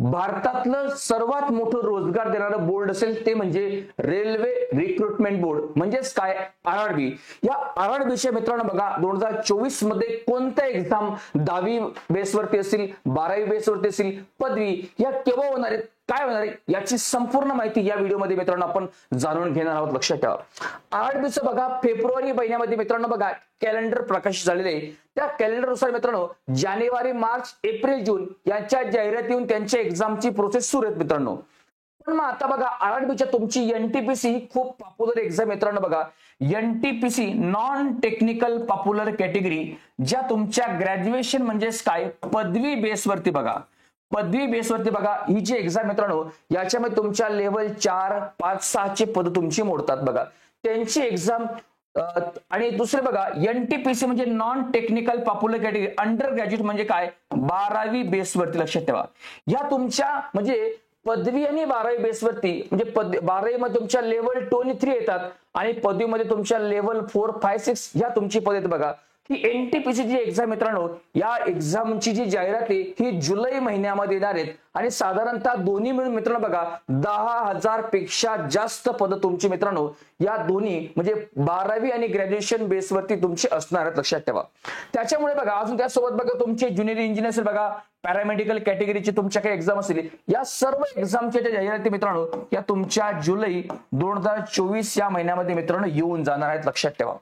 भारतातलं सर्वात मोठं रोजगार देणारं बोर्ड असेल ते म्हणजे रेल्वे रिक्रुटमेंट बोर्ड, म्हणजेच काय, आरआरबी. या आरआरबीच्या मित्रांनो बघा 2024 मध्ये कोणत्या एक्झाम 10वी बेसवरती असतील, 12वी बेसवरती असतील, पदवी या केव्हा होणार आहेत, काय होणार आहे याची संपूर्ण माहिती या व्हिडिओमध्ये मित्रांनो आपण जाणून घेणार आहोत. लक्षात ठेवा, आरआरबीचं बघा फेब्रुवारी महिन्यामध्ये मित्रांनो बघा कॅलेंडर प्रकाशित झालेले आहे. त्या कॅलेंडरनुसार मित्रांनो जानेवारी, मार्च, एप्रिल, जून यांच्या जाहिराती येऊन त्यांच्या एक्झामची प्रोसेस सुरू आहेत मित्रांनो. पण मग आता बघा आरआरबीच्या तुमची एनटीपीसी ही खूप पॉप्युलर एक्झाम मित्रांनो बघा. NTPC non technical popular category, ज्या तुमच्या ग्रॅज्युएशन म्हणजेच काय पदवी बेसवरती बघा, पदवी बेसवरती बघा ही जी एक्झाम मित्रांनो याच्यामध्ये तुमच्या लेवल 4, 5, 6 चे पद तुमची मोडतात बघा, त्यांची एक्झाम. आणि दुसरे बघा एनटीपीसी म्हणजे non technical popular category under graduate म्हणजे काय 12वी बेसवरती. लक्षात ठेवा, या तुमच्या म्हणजे पदवी आणि 12वी बेसवरती म्हणजे 12वी मध्ये तुमच्या लेवल 2 आणि 3 येतात आणि पदवीमध्ये तुमच्या लेवल 4, 5, 6 या तुमची पद येतात बघा. ही एनटीपीसी ची एक्झाम मित्रांनो, या एक्झामची जी जाहिरात आहे ही जुलै महिन्यामध्ये येणार आहेत आणि साधारणतः दोन्ही मिळून मित्रांनो बघा 10,000 पेक्षा जास्त पद तुमची मित्रांनो या दोन्ही म्हणजे 12वी आणि ग्रॅज्युएशन बेसवरती तुमची असणार आहेत. लक्षात ठेवा. त्याच्यामुळे बघा अजून त्यासोबत बघा तुमचे ज्युनियर इंजिनियर बघा, पॅरामेडिकल कॅटेगरीची तुमच्या काही एक्झाम असतील, या सर्व एक्झामच्या ज्या जाहिराती मित्रांनो या तुमच्या जुलै 2024 या महिन्यामध्ये मित्रांनो येऊन जाणार आहेत. लक्षात ठेवा.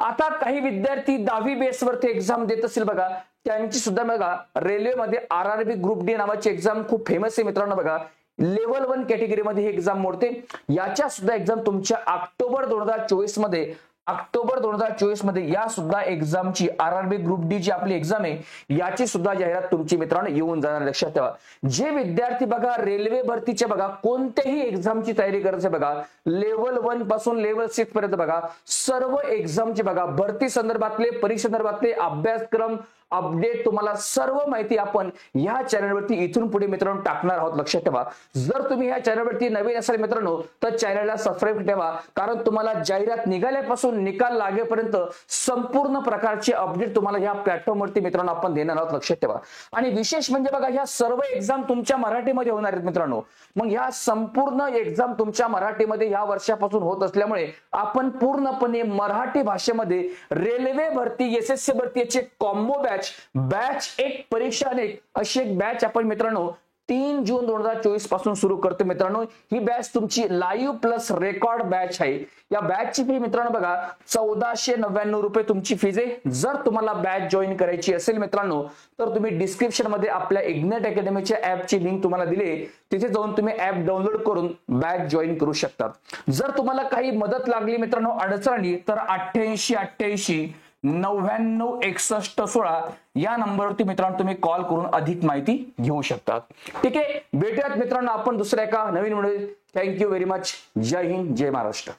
आता काही विद्यार्थी 10वी बेसवरती एक्झाम देत असतील बघा, त्यांची सुद्धा बघा रेल्वेमध्ये आरआरबी ग्रुप डी नावाची एक्झाम खूप फेमस आहे मित्रांनो बघा. लेवल 1 कॅटेगरीमध्ये ही एक्झाम मोडते. याच्या सुद्धा एक्झाम तुमच्या ऑक्टोबर 2024 मध्ये या सुद्धा एक्झामची आरआरबी ग्रुप डी जी आपली एक्झाम आहे याची सुद्धा जाहिरात तुमची मित्रांनो येऊन जाणार. लक्षात ठेवा, जे विद्यार्थी बघा रेल्वे भरतीच्या बघा कोणत्याही एक्झामची तयारी करायची बघा, लेवल 1 पासून लेवल 6 पर्यंत बघा सर्व एक्झामची बघा भरती संदर्भातले, परीक्षा संदर्भातले अभ्यासक्रम अपडेट तुम्हाला सर्व माहिती आपण या चॅनलवरती इथून पुढे मित्रांनो टाकणार आहोत. लक्षात ठेवा, जर तुम्ही या चॅनलवरती नवीन असाल मित्रांनो तर चॅनलला सबस्क्राईब ठेवा, कारण तुम्हाला जाहिरात निघाल्यापासून निकाल लागेपर्यंत संपूर्ण प्रकारचे अपडेट तुम्हाला या प्लॅटफॉर्मवरती मित्रांनो आपण देणार आहोत. लक्षात ठेवा. आणि विशेष म्हणजे बघा ह्या सर्व एक्झाम तुमच्या मराठीमध्ये होणार आहेत मित्रांनो. मग ह्या संपूर्ण एक्झाम तुमच्या मराठीमध्ये या वर्षापासून होत असल्यामुळे आपण पूर्णपणे मराठी भाषेमध्ये रेल्वे भरती, एसएससी भरती याचे कॉम्बो बॅच 1 परीक्षा अनेक अशी एक बॅच आपण मित्रांनो 3 जून 2024 पासून सुरू करतो मित्रांनो. ही बॅच तुमची लाईव्ह प्लस रेकॉर्ड बॅच आहे. या बॅचची फी मित्रांनो बघा 1499 रुपये तुमची फीज आहे. जर तुम्हाला बॅच जॉईन करायची असेल मित्रांनो तर तुम्ही डिस्क्रिप्शन मध्ये आपल्या इग्नाइट अकॅडमीच्या ऍपची लिंक तुम्हाला दिली, तिथे जाऊन तुम्ही ऍप डाउनलोड करून बॅच जॉईन करू शकता. जर तुम्हाला काही मदत लागली मित्रांनो, अडचण आली तर 8888 99 61 16 या नंबरवरती मित्रांनो तुम्ही कॉल करून अधिक माहिती घेऊ शकता. ठीक आहे, भेटूयात मित्रांनो आपण दुसऱ्या एका नवीन व्हिडिओ. Thank you very much. जय हिंद, जय महाराष्ट्र.